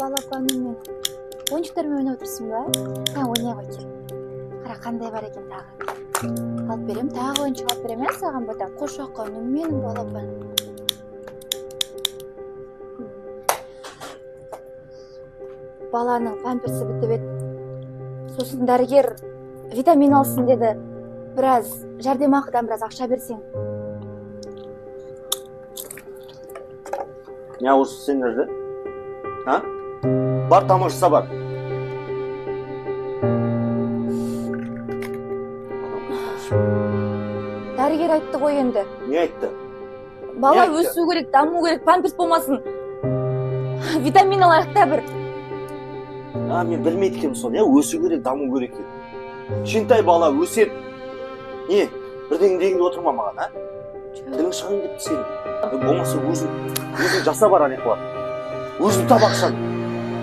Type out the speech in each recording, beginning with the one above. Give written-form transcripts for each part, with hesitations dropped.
балапанымен ойыншықтармен ойнап отырсың ба? Ойнай ғой кел. Қара қандай бар екен тағы. Алып берем, тағы ойыншық алып берем саған ботам. Қошақаным менің балапаным. Баланың памперсі бітіп еді. Сосын дәрігер витамин алсын деді. Біраз жәрдемақыдан біраз ақша берсең. Не осы сендерді? Бар тамашысы бар. Дәрігер айтты ғой енді. Не айтты? Бала өсу керек, даму керек, памперс болмасын. Витамин алайық та бір. Мен білмейді екенмін соны, өсу керек, даму керек еді. Кішкентай бала өседі. Не, бірдеңе дегенде отырма маған, тілің шығын кетті сенің. Болмаса өзің жаса бар анеқ бар. Өзің тап ақшаны.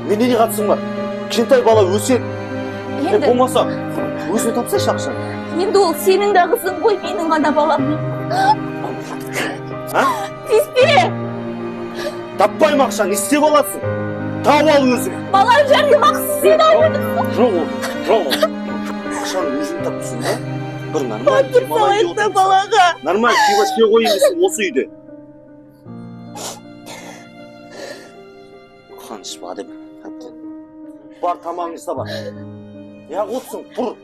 Менде не қатысың бар? Кішкентай бала өседі. Болмаса өзің тапсайшы ақшаны. Енді ол сенің де қызың ғой, менің ғана балам. Тиіспе! Таппаймын ақшаны, не істеп аласың? Тауып ал өзің. Балам жәрдемақысы сен айтып. Жоқ. Ақшаны өзің тапсың ба? Бір нормально демалайын балаға. Нормально күйбаске қойыңызсың осы үйде. Қаныш ба деп. Бар тамағыңыз да бар. Отсың, тұр.